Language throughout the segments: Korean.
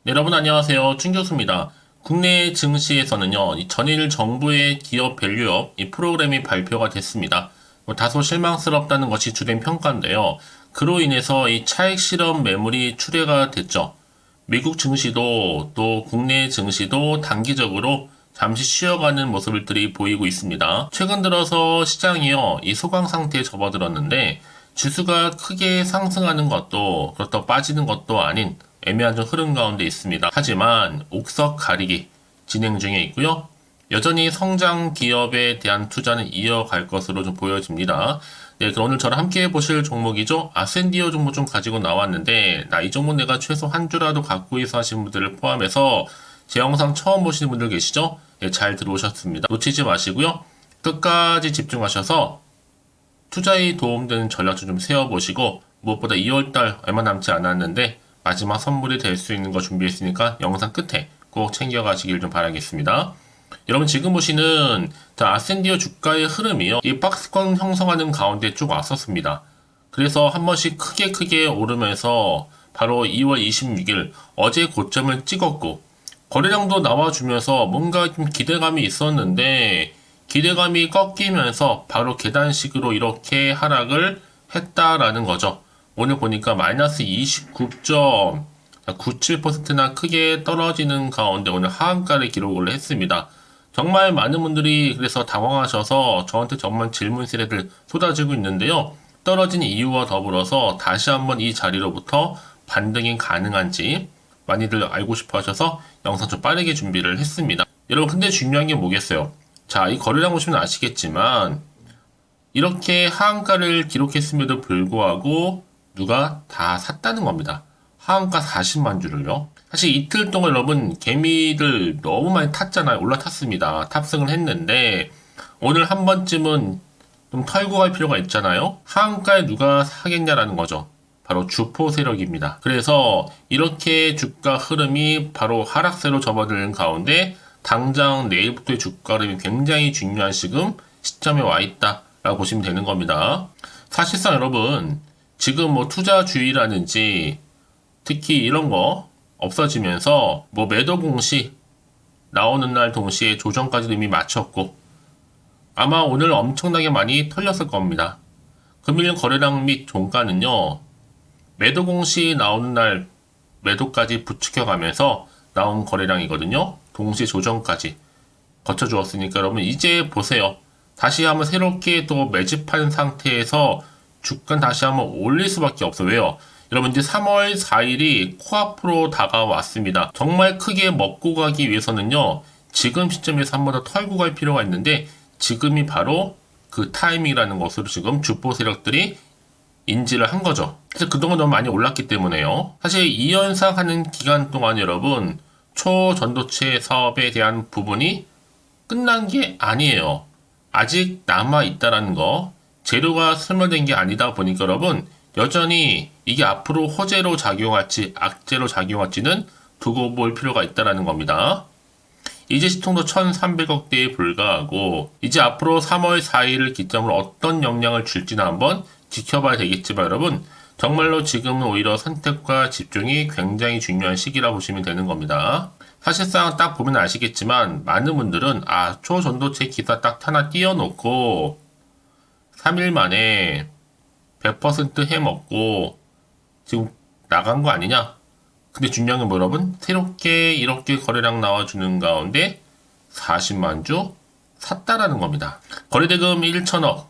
네, 여러분 안녕하세요. 춘 교수입니다. 국내 증시에서는요, 이 전일 정부의 기업 밸류업 이 프로그램이 발표가 됐습니다. 다소 실망스럽다는 것이 주된 평가인데요. 그로 인해서 이 차익 실험 매물이 출회가 됐죠. 미국 증시도 또 국내 증시도 단기적으로 잠시 쉬어가는 모습들이 보이고 있습니다. 최근 들어서 시장이요, 이 소강 상태에 접어들었는데 지수가 크게 상승하는 것도 그렇다고 빠지는 것도 아닌 애매한 좀 흐름 가운데 있습니다. 하지만 옥석 가리기 진행 중에 있고요. 여전히 성장 기업에 대한 투자는 이어갈 것으로 좀 보여집니다. 네, 그럼 오늘 저랑 함께 해보실 종목이죠. 아센디오 종목 좀 가지고 나왔는데, 이 종목 내가 최소 한 주라도 갖고 있어 하시는 분들을 포함해서 제 영상 처음 보시는 분들 계시죠? 네, 잘 들어오셨습니다. 놓치지 마시고요. 끝까지 집중하셔서 투자에 도움되는 전략 좀 세워보시고, 무엇보다 2월달 얼마 남지 않았는데 마지막 선물이 될 수 있는 거 준비했으니까 영상 끝에 꼭 챙겨가시길 좀 바라겠습니다. 여러분 지금 보시는 아센디오 주가의 흐름이요, 이 박스권 형성하는 가운데 쭉 왔었습니다. 그래서 한 번씩 크게 오르면서 바로 2월 26일 어제 고점을 찍었고, 거래량도 나와주면서 뭔가 좀 기대감이 있었는데 기대감이 꺾이면서 바로 계단식으로 이렇게 하락을 했다라는 거죠. 오늘 보니까 마이너스 29.97%나 크게 떨어지는 가운데 오늘 하한가를 기록을 했습니다. 정말 많은 분들이 그래서 당황하셔서 저한테 정말 질문 세례들 쏟아지고 있는데요. 떨어진 이유와 더불어서 다시 한번 이 자리로부터 반등이 가능한지 많이들 알고 싶어 하셔서 영상 좀 빠르게 준비를 했습니다. 여러분 근데 중요한 게 뭐겠어요? 자, 이 거래량 보시면 아시겠지만 이렇게 하한가를 기록했음에도 불구하고 누가 다 샀다는 겁니다. 하한가 40만 주를요. 사실 이틀 동안 여러분 개미들 너무 많이 탔잖아요. 올라탔습니다. 탑승을 했는데 오늘 한 번쯤은 좀 털고 갈 필요가 있잖아요. 하한가에 누가 사겠냐라는 거죠. 바로 주포 세력입니다. 그래서 이렇게 주가 흐름이 바로 하락세로 접어드는 가운데 당장 내일부터의 주가 흐름이 굉장히 중요한 시점에 와 있다라고 보시면 되는 겁니다. 사실상 여러분 지금 뭐 투자주의라든지 특히 이런 거 없어지면서 뭐 매도 공시 나오는 날 동시에 조정까지도 이미 마쳤고 아마 오늘 엄청나게 많이 털렸을 겁니다. 금일 거래량 및 종가는요, 매도 공시 나오는 날 매도까지 부추겨가면서 나온 거래량이거든요. 동시에 조정까지 거쳐주었으니까 여러분 이제 보세요. 다시 한번 새롭게 또 매집한 상태에서 주가는 다시 한번 올릴 수밖에 없어요. 왜요? 여러분 이제 3월 4일이 코앞으로 다가왔습니다. 정말 크게 먹고 가기 위해서는요, 지금 시점에서 한 번 더 털고 갈 필요가 있는데 지금이 바로 그 타이밍이라는 것으로 지금 주포 세력들이 인지를 한 거죠. 그래서 그동안 너무 많이 올랐기 때문에요. 사실 이 현상 하는 기간 동안 여러분 초전도체 사업에 대한 부분이 끝난 게 아니에요. 아직 남아 있다라는 거, 재료가 소멸된 게 아니다 보니까 여러분 여전히 이게 앞으로 호재로 작용할지 악재로 작용할지는 두고 볼 필요가 있다라는 겁니다. 이제 시총도 1,300억대에 불과하고 이제 앞으로 3월 4일을 기점으로 어떤 영향을 줄지는 한번 지켜봐야 되겠지만 여러분 정말로 지금은 오히려 선택과 집중이 굉장히 중요한 시기라 보시면 되는 겁니다. 사실상 딱 보면 아시겠지만 많은 분들은 초전도체 기사 딱 하나 띄워놓고 3일 만에 100% 해먹고 지금 나간 거 아니냐? 근데 중요한 건 뭐 여러분? 새롭게 이렇게 거래량 나와주는 가운데 40만 주 샀다라는 겁니다. 거래대금 1천억,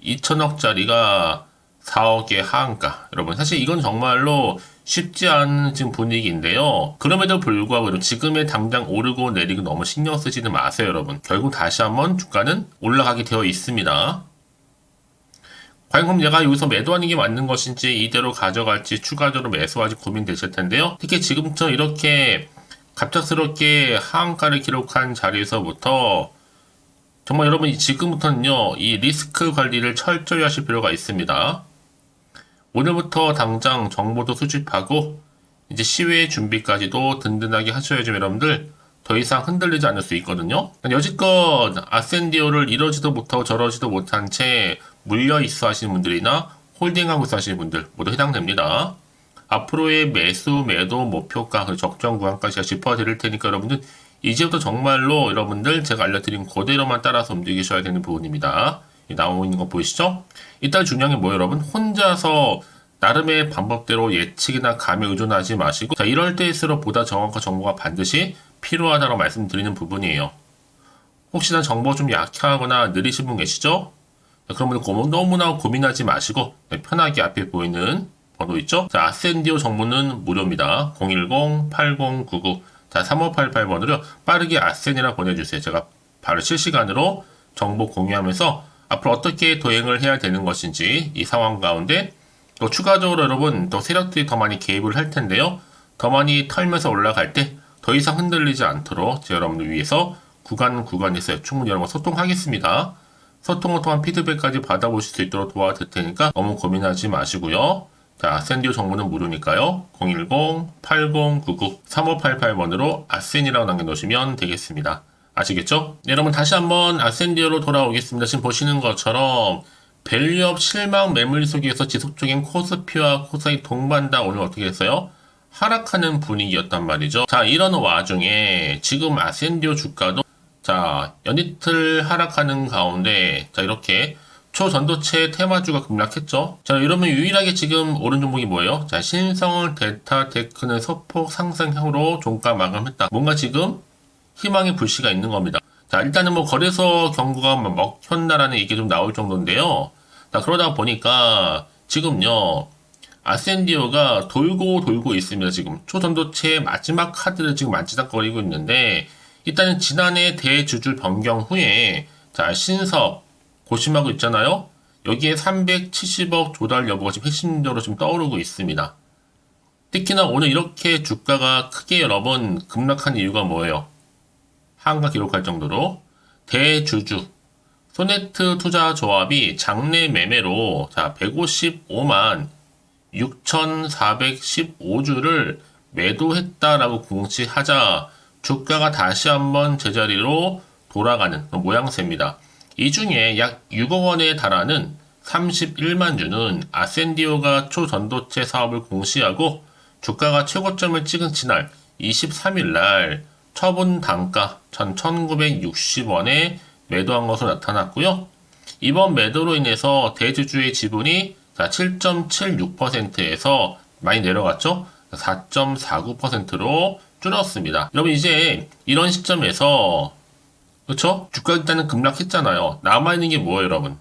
2천억짜리가 4억의 하한가. 여러분 사실 이건 정말로 쉽지 않은 지금 분위기인데요. 그럼에도 불구하고 지금의 당장 오르고 내리고 너무 신경 쓰지는 마세요 여러분. 결국 다시 한번 주가는 올라가게 되어 있습니다. 과연 그럼 내가 여기서 매도하는 게 맞는 것인지 이대로 가져갈지 추가적으로 매수할지 고민되실 텐데요. 특히 지금처럼 이렇게 갑작스럽게 하한가를 기록한 자리에서부터 정말 여러분 지금부터는요, 이 리스크 관리를 철저히 하실 필요가 있습니다. 오늘부터 당장 정보도 수집하고 이제 시외 준비까지도 든든하게 하셔야죠 여러분들. 더 이상 흔들리지 않을 수 있거든요. 여지껏 아센디오를 이러지도 못하고 저러지도 못한 채 물려 있어 하시는 분들이나 홀딩하고 있어 하시는 분들 모두 해당됩니다. 앞으로의 매수, 매도, 목표가, 그리고 적정 구간까지 제가 짚어드릴 테니까 여러분들 이제부터 정말로 여러분들 제가 알려드린 그대로만 따라서 움직이셔야 되는 부분입니다. 나오고 있는 거 보이시죠? 이따 중요한 게 뭐예요, 여러분? 혼자서 나름의 방법대로 예측이나 감에 의존하지 마시고, 자, 이럴 때일수록 보다 정확한 정보가 반드시 필요하다고 말씀드리는 부분이에요. 혹시나 정보 좀 약하거나 느리신 분 계시죠? 자, 그러면 너무나 고민하지 마시고 편하게 앞에 보이는 번호 있죠? 자, 아센디오 정보는 무료입니다. 010-8099 자, 3588번으로 빠르게 아센이라 보내주세요. 제가 바로 실시간으로 정보 공유하면서 앞으로 어떻게 도행을 해야 되는 것인지 이 상황 가운데 또 추가적으로 여러분 또 세력들이 더 많이 개입을 할 텐데요. 더 많이 털면서 올라갈 때 더 이상 흔들리지 않도록 제가 여러분들 위해서 구간에서 충분히 여러분 소통하겠습니다. 소통을 통한 피드백까지 받아보실 수 있도록 도와드릴 테니까 너무 고민하지 마시고요. 자, 아센디오 정보는 무료니까요. 010-8099-3588번으로 아센이라고 남겨놓으시면 되겠습니다. 아시겠죠? 네, 여러분 다시 한번 아센디오로 돌아오겠습니다. 지금 보시는 것처럼 밸류업 실망 매물 속에서 지속적인 코스피와 코스닥이 동반다. 오늘 어떻게 했어요? 하락하는 분위기였단 말이죠. 자, 이런 와중에 지금 아센디오 주가도 자, 연이틀 하락하는 가운데 자, 이렇게 초전도체 테마주가 급락했죠. 자, 이러면 유일하게 지금 오른 종목이 뭐예요? 자, 신성을 델타테크는 소폭 상승형으로 종가 마감했다. 뭔가 지금 희망의 불씨가 있는 겁니다. 자, 일단은 뭐 거래소 경고가 먹혔나라는 얘기 좀 나올 정도인데요. 자, 그러다 보니까 지금요, 아센디오가 돌고 있습니다. 지금 초전도체 마지막 카드를 지금 만지작거리고 있는데, 일단은 지난해 대주주 변경 후에 자, 신사업 고심하고 있잖아요. 여기에 370억 조달 여부가 지금 핵심적으로 지금 떠오르고 있습니다. 특히나 오늘 이렇게 주가가 크게 여러분 급락한 이유가 뭐예요? 하한가 기록할 정도로 대주주 소네트 투자조합이 장내 매매로 자 155만 6,415주를 매도했다라고 공시하자 주가가 다시 한번 제자리로 돌아가는 모양새입니다. 이 중에 약 6억 원에 달하는 31만 주는 아센디오가 초전도체 사업을 공시하고 주가가 최고점을 찍은 지날 23일 날 처분 단가 1,960원에 매도한 것으로 나타났고요. 이번 매도로 인해서 대주주의 지분이 7.76%에서 많이 내려갔죠. 4.49%로 줄었습니다. 여러분 이제 이런 시점에서 그렇죠? 주가 일단은 급락했잖아요. 남아있는 게 뭐예요, 여러분?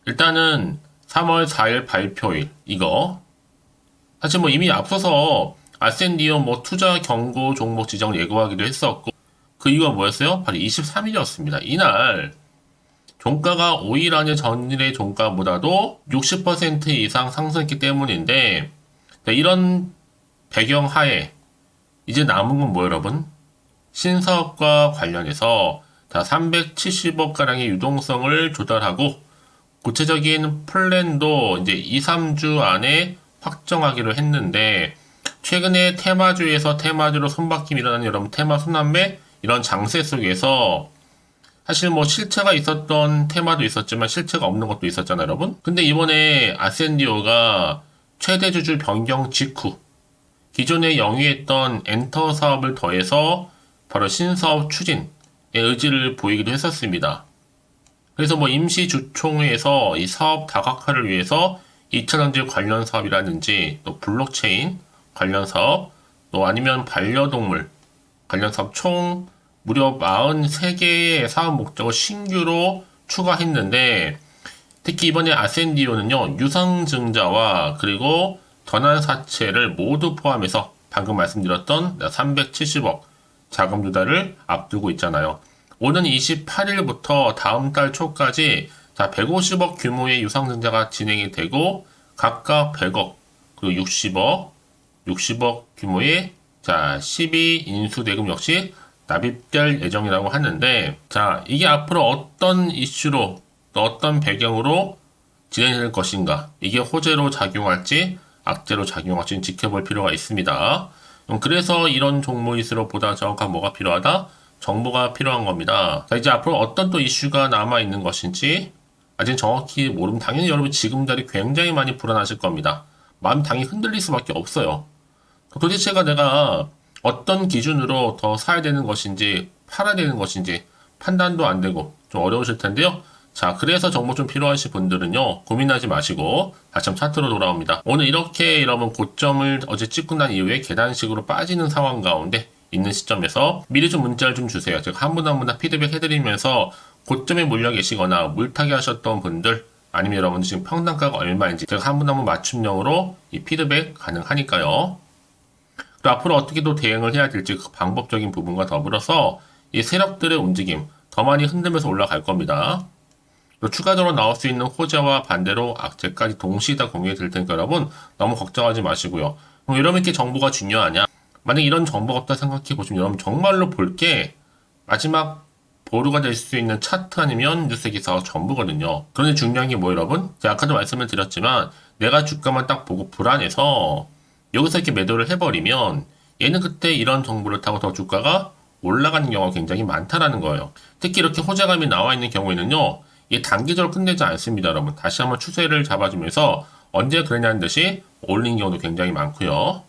일단은 3월 4일 발표일 이거 사실 뭐 이미 앞서서 아센디오 뭐 투자 경고 종목 지정을 예고하기도 했었고 그 이유가 뭐였어요? 바로 23일이었습니다. 이날 종가가 5일 안에 전일의 종가보다도 60% 이상 상승했기 때문인데 이런 배경 하에 이제 남은 건 뭐예요, 여러분? 신사업과 관련해서 다 370억가량의 유동성을 조달하고 구체적인 플랜도 이제 2, 3주 안에 확정하기로 했는데 최근에 테마주에서 테마주로 손바뀜이 일어나는 여러분 테마 순환매 이런 장세 속에서 사실 뭐 실체가 있었던 테마도 있었지만 실체가 없는 것도 있었잖아요, 여러분. 근데 이번에 아센디오가 최대 주주 변경 직후 기존에 영위했던 엔터 사업을 더해서 바로 신사업 추진의 의지를 보이기도 했었습니다. 그래서 뭐 임시 주총회에서 이 사업 다각화를 위해서 2차전지 관련 사업이라든지 또 블록체인 관련 사업 또 아니면 반려동물 관련 사업 총 무려 43개의 사업 목적을 신규로 추가했는데 특히 이번에 아센디오는요 유상증자와 그리고 전환사채를 모두 포함해서 방금 말씀드렸던 370억 자금 조달을 앞두고 있잖아요. 오는 28일부터 다음 달 초까지 150억 규모의 유상증자가 진행이 되고 각각 100억 그리고 60억 규모의 12 인수대금 역시 납입될 예정이라고 하는데 이게 앞으로 어떤 이슈로 또 어떤 배경으로 진행될 것인가 이게 호재로 작용할지 악재로 작용할지 지켜볼 필요가 있습니다. 그래서 이런 종목일수록 보다 정확한 뭐가 필요하다? 정보가 필요한 겁니다. 이제 앞으로 어떤 또 이슈가 남아있는 것인지 아직 정확히 모르면 당연히 여러분 지금 자리 굉장히 많이 불안하실 겁니다. 마음 당연히 흔들릴 수밖에 없어요. 도대체가 내가 어떤 기준으로 더 사야 되는 것인지 팔아야 되는 것인지 판단도 안 되고 좀 어려우실 텐데요. 자, 그래서 정보 좀 필요하신 분들은요, 고민하지 마시고 다시 한번 차트로 돌아옵니다. 오늘 이렇게 여러분 고점을 어제 찍고 난 이후에 계단식으로 빠지는 상황 가운데 있는 시점에서 미리 좀 문자를 좀 주세요. 제가 한 분 한 분 다 피드백 해드리면서 고점에 몰려 계시거나 물타기 하셨던 분들, 아니면 여러분들 지금 평단가가 얼마인지 제가 한 분 한 분 맞춤형으로 이 피드백 가능하니까요. 그리고 앞으로 어떻게 또 대응을 해야 될지 그 방법적인 부분과 더불어서 이 세력들의 움직임 더 많이 흔들면서 올라갈 겁니다. 또 추가적으로 나올 수 있는 호재와 반대로 악재까지 동시에 다 공유해 드릴 테니까 여러분 너무 걱정하지 마시고요. 그럼 여러분 이렇게 정보가 중요하냐? 만약 이런 정보가 없다 생각해 보시면 여러분 정말로 볼 게 마지막 보루가 될 수 있는 차트 아니면 뉴스 기사가 전부거든요. 그런데 중요한 게 뭐 여러분? 제가 아까도 말씀을 드렸지만 내가 주가만 딱 보고 불안해서 여기서 이렇게 매도를 해버리면 얘는 그때 이런 정보를 타고 더 주가가 올라가는 경우가 굉장히 많다라는 거예요. 특히 이렇게 호재감이 나와 있는 경우에는요. 이게 단기적으로 끝내지 않습니다, 여러분. 다시 한번 추세를 잡아주면서 언제 그러냐는 듯이 올린 경우도 굉장히 많고요.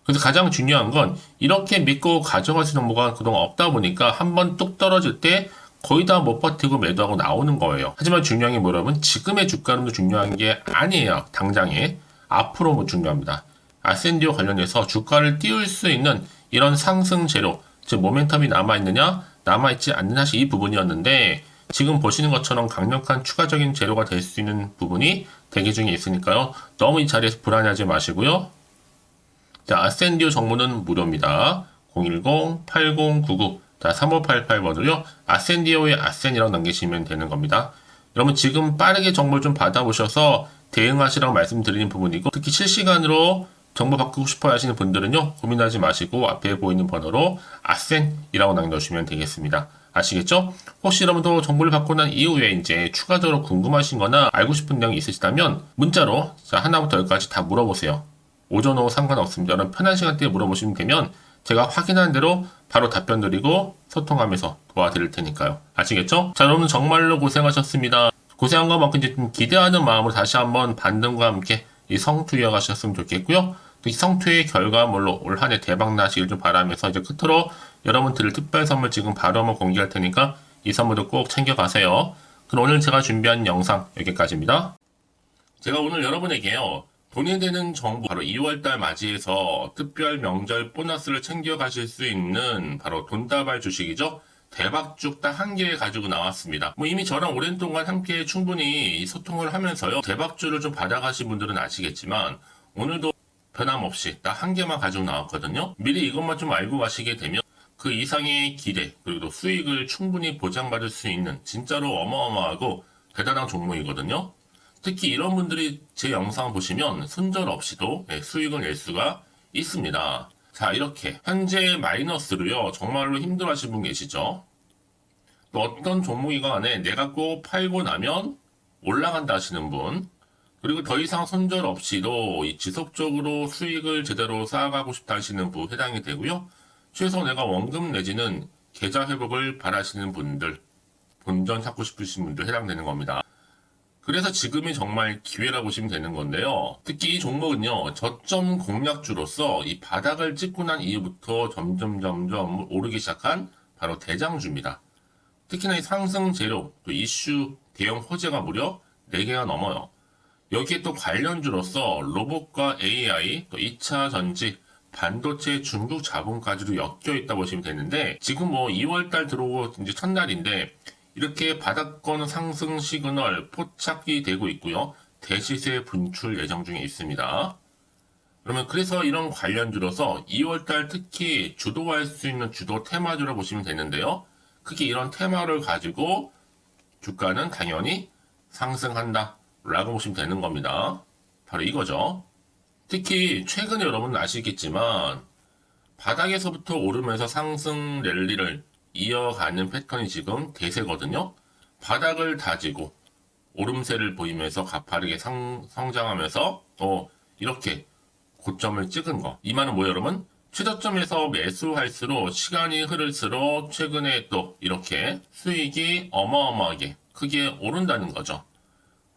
그래서 가장 중요한 건 이렇게 믿고 가져갈 수 있는 정보가 그동안 없다 보니까 한번 뚝 떨어질 때 거의 다 못 버티고 매도하고 나오는 거예요. 하지만 중요한 게 뭐 여러분? 지금의 주가는 중요한 게 아니에요. 당장에. 앞으로 뭐 중요합니다. 아센디오 관련해서 주가를 띄울 수 있는 이런 상승 재료, 즉 모멘텀이 남아있느냐, 남아있지 않느냐 이 부분이었는데 지금 보시는 것처럼 강력한 추가적인 재료가 될 수 있는 부분이 대기 중에 있으니까요. 너무 이 자리에서 불안해하지 마시고요. 자, 아센디오 정보는 무료입니다. 010-8099 자, 3588번으로요. 아센디오의 아센이라고 남기시면 되는 겁니다. 여러분 지금 빠르게 정보를 좀 받아보셔서 대응하시라고 말씀드리는 부분이고 특히 실시간으로 정보 바꾸고 싶어 하시는 분들은요. 고민하지 마시고 앞에 보이는 번호로 아센이라고 남겨주시면 되겠습니다. 아시겠죠? 혹시 여러분도 정보를 받고 난 이후에 이제 추가적으로 궁금하신 거나 알고 싶은 내용이 있으시다면 문자로 자, 하나부터 열까지 다 물어보세요. 오전 오후 상관없습니다. 여러분 편한 시간대에 물어보시면 되면 제가 확인한 대로 바로 답변 드리고 소통하면서 도와드릴 테니까요. 아시겠죠? 자, 여러분 정말로 고생하셨습니다. 고생한 것만큼 이제 좀 기대하는 마음으로 다시 한번 반등과 함께 이 성투 이어가셨으면 좋겠고요. 또 이 성투의 결과물로 올 한 해 대박 나시길 좀 바라면서 이제 끝으로 여러분 드릴 특별 선물 지금 바로 한번 공개할 테니까 이 선물도 꼭 챙겨가세요. 그럼 오늘 제가 준비한 영상 여기까지입니다. 제가 오늘 여러분에게요. 돈이 되는 정보 바로 2월달 맞이해서 특별 명절 보너스를 챙겨가실 수 있는 바로 돈다발 주식이죠. 대박죽 딱 한 개 가지고 나왔습니다. 뭐 이미 저랑 오랜 동안 함께 충분히 소통을 하면서요. 대박주를 좀 받아가신 분들은 아시겠지만 오늘도 변함없이 딱 한 개만 가지고 나왔거든요. 미리 이것만 좀 알고 가시게 되면 그 이상의 기대 그리고 또 수익을 충분히 보장받을 수 있는 진짜로 어마어마하고 대단한 종목이거든요. 특히 이런 분들이 제 영상 보시면 손절 없이도 수익을 낼 수가 있습니다. 자, 이렇게 현재 마이너스로요. 정말로 힘들어하시는 분 계시죠? 또 어떤 종목이건 간에 내가 꼭 팔고 나면 올라간다 하시는 분, 그리고 더 이상 손절 없이도 이 지속적으로 수익을 제대로 쌓아가고 싶다 하시는 분 해당이 되고요. 최소 내가 원금 내지는 계좌 회복을 바라시는 분들, 본전 찾고 싶으신 분들 해당되는 겁니다. 그래서 지금이 정말 기회라고 보시면 되는 건데요. 특히 이 종목은요, 저점 공략주로서 이 바닥을 찍고 난 이후부터 점점 오르기 시작한 바로 대장주입니다. 특히나 이 상승 재료, 또 이슈, 대형 호재가 무려 4개가 넘어요. 여기에 또 관련주로서 로봇과 AI, 또 2차 전지, 반도체 중국 자본까지도 엮여 있다 보시면 되는데 지금 뭐 2월달 들어오고 이제 첫날인데 이렇게 바닥권 상승 시그널 포착이 되고 있고요. 대시세 분출 예정 중에 있습니다. 그러면 그래서 이런 관련주로서 2월달 특히 주도할 수 있는 주도 테마주로 보시면 되는데요. 크게 이런 테마를 가지고 주가는 당연히 상승한다 라고 보시면 되는 겁니다. 바로 이거죠. 특히 최근에 여러분 아시겠지만 바닥에서부터 오르면서 상승 랠리를 이어가는 패턴이 지금 대세거든요. 바닥을 다지고 오름세를 보이면서 가파르게 성장하면서 또 이렇게 고점을 찍은 거. 이 말은 뭐예요, 여러분? 최저점에서 매수할수록 시간이 흐를수록 최근에 또 이렇게 수익이 어마어마하게 크게 오른다는 거죠.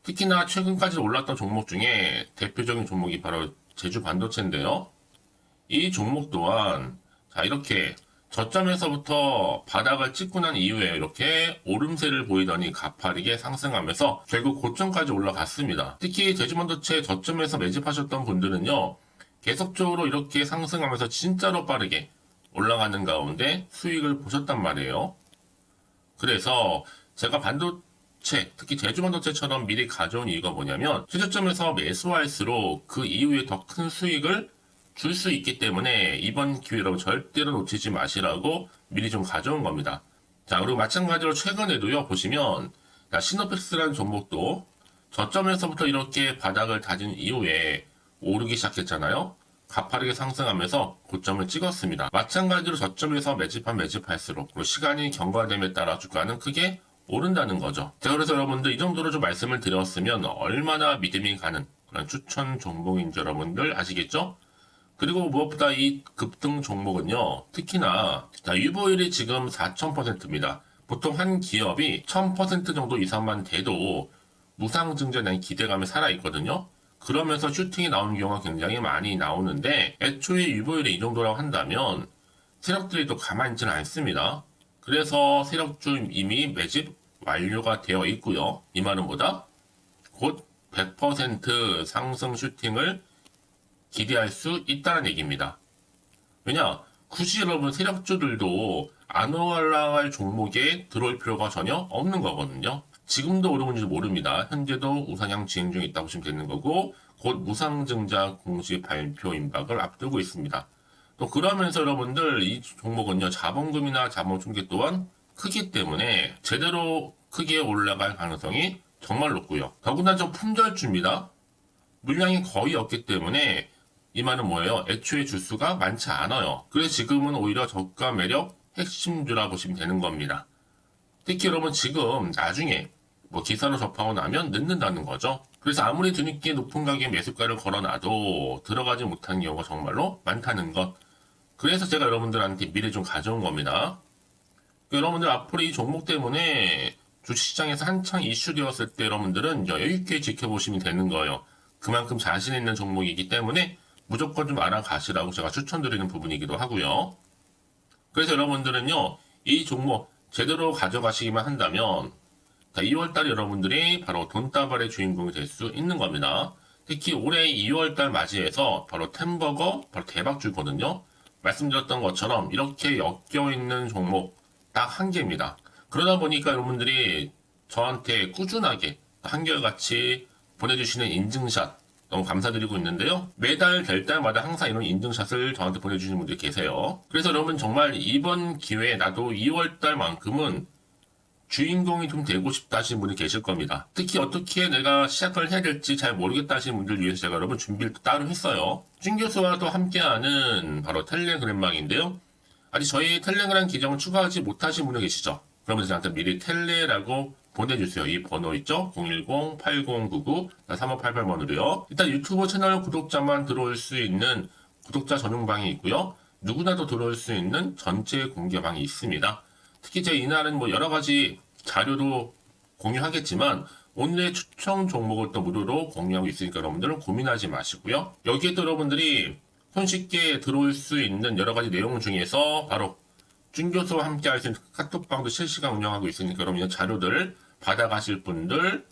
특히나 최근까지 올랐던 종목 중에 대표적인 종목이 바로 제주 반도체인데요. 이 종목 또한 자 이렇게 저점에서부터 바닥을 찍고 난 이후에 이렇게 오름세를 보이더니 가파르게 상승하면서 결국 고점까지 올라갔습니다. 특히 제주반도체 저점에서 매집하셨던 분들은요, 계속적으로 이렇게 상승하면서 진짜로 빠르게 올라가는 가운데 수익을 보셨단 말이에요. 그래서 제가 반도체, 특히 제주반도체처럼 미리 가져온 이유가 뭐냐면 최저점에서 매수할수록 그 이후에 더 큰 수익을 줄 수 있기 때문에 이번 기회로 절대로 놓치지 마시라고 미리 좀 가져온 겁니다. 자, 그리고 마찬가지로 최근에도요, 보시면 시노펙스라는 종목도 저점에서부터 이렇게 바닥을 다진 이후에 오르기 시작했잖아요. 가파르게 상승하면서 고점을 찍었습니다. 마찬가지로 저점에서 매집할수록 그리고 시간이 경과됨에 따라 주가는 크게 오른다는 거죠. 자, 그래서 여러분들 이 정도로 좀 말씀을 드렸으면 얼마나 믿음이 가는 그런 추천 종목인지 여러분들 아시겠죠? 그리고 무엇보다 이 급등 종목은요, 특히나 유보율이 지금 4000%입니다. 보통 한 기업이 1000% 정도 이상만 돼도 무상증자에 대한 기대감이 살아있거든요. 그러면서 슈팅이 나오는 경우가 굉장히 많이 나오는데 애초에 유보율이 이 정도라고 한다면 세력들이 또 가만히 있지는 않습니다. 그래서 세력주 이미 매집 완료가 되어 있고요. 이 말은 뭐다? 곧 100% 상승 슈팅을 기대할 수 있다는 얘기입니다. 왜냐? 굳이 여러분 세력주들도 안 올라갈 종목에 들어올 필요가 전혀 없는 거거든요. 지금도 오르는지 모릅니다. 현재도 우상향 진행 중에 있다고 보시면 되는 거고 곧 무상증자 공시 발표 임박을 앞두고 있습니다. 또 그러면서 여러분들 이 종목은요 자본금이나 자본 충격 또한 크기 때문에 제대로 크게 올라갈 가능성이 정말 높고요. 더구나 좀 품절주입니다. 물량이 거의 없기 때문에 이 말은 뭐예요? 애초에 주수가 많지 않아요. 그래서 지금은 오히려 저가 매력 핵심주라 보시면 되는 겁니다. 특히 여러분 지금 나중에 기사로 접하고 나면 늦는다는 거죠. 그래서 아무리 뒤늦게 높은 가격에 매수가를 걸어놔도 들어가지 못하는 경우가 정말로 많다는 것. 그래서 제가 여러분들한테 미리 좀 가져온 겁니다. 여러분들 앞으로 이 종목 때문에 주식시장에서 한창 이슈되었을 때 여러분들은 여유있게 지켜보시면 되는 거예요. 그만큼 자신 있는 종목이기 때문에 무조건 좀 알아가시라고 제가 추천드리는 부분이기도 하고요. 그래서 여러분들은요, 이 종목 제대로 가져가시기만 한다면 2월달에 여러분들이 바로 돈다발의 주인공이 될 수 있는 겁니다. 특히 올해 2월달 맞이해서 바로 템버거 바로 대박주거든요. 말씀드렸던 것처럼 이렇게 엮여있는 종목 딱 한 개입니다. 그러다 보니까 여러분들이 저한테 꾸준하게 한결같이 보내주시는 인증샷 너무 감사드리고 있는데요. 매달 될 때마다 항상 이런 인증샷을 저한테 보내주시는 분들이 계세요. 그래서 여러분 정말 이번 기회에 나도 2월달만큼은 주인공이 좀 되고 싶다 하시는 분이 계실 겁니다. 특히 어떻게 내가 시작을 해야 될지 잘 모르겠다 하시는 분들을 위해서 제가 여러분 준비를 따로 했어요. 준 교수와도 함께하는 바로 텔레그램방인데요. 아직 저희 텔레그램 계정을 추가하지 못하신 분이 계시죠? 그러면 저한테 미리 텔레라고 보내주세요. 이 번호 있죠? 010-8099-3588번으로요. 일단 유튜브 채널 구독자만 들어올 수 있는 구독자 전용방이 있고요. 누구나도 들어올 수 있는 전체 공개방이 있습니다. 특히 제가 이날은 여러 가지 자료도 공유하겠지만 오늘의 추천 종목을 또 무료로 공유하고 있으니까 여러분들은 고민하지 마시고요. 여기에 또 여러분들이 손쉽게 들어올 수 있는 여러 가지 내용 중에서 바로 준교수와 함께 할 수 있는 카톡방도 실시간 운영하고 있으니까 여러분 자료들 받아가실 분들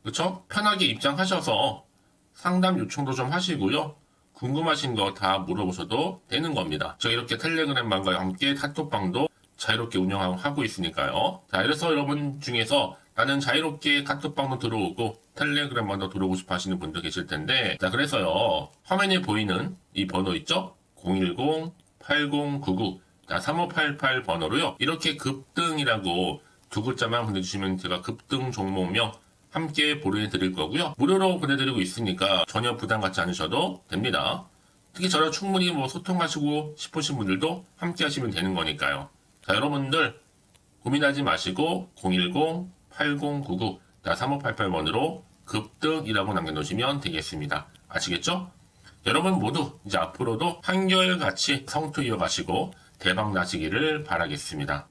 그쵸? 편하게 입장하셔서 상담 요청도 좀 하시고요. 궁금하신 거 다 물어보셔도 되는 겁니다. 저 이렇게 텔레그램방과 함께 카톡방도 자유롭게 운영하고 있으니까요. 자, 그래서 여러분 중에서 나는 자유롭게 카톡방도 들어오고 텔레그램방도 들어오고 싶어 하시는 분들 계실 텐데, 자, 그래서요, 화면에 보이는 이 번호 있죠? 010-8099-3588 번호로요, 이렇게 급등이라고 두 글자만 보내주시면 제가 급등 종목명 함께 보내드릴 거고요. 무료로 보내드리고 있으니까 전혀 부담 갖지 않으셔도 됩니다. 특히 저랑 충분히 소통하시고 싶으신 분들도 함께 하시면 되는 거니까요. 자, 여러분들 고민하지 마시고 010-8099-3588번으로 급등이라고 남겨놓으시면 되겠습니다. 아시겠죠? 여러분 모두 이제 앞으로도 한결같이 성투 이어가시고 대박 나시기를 바라겠습니다.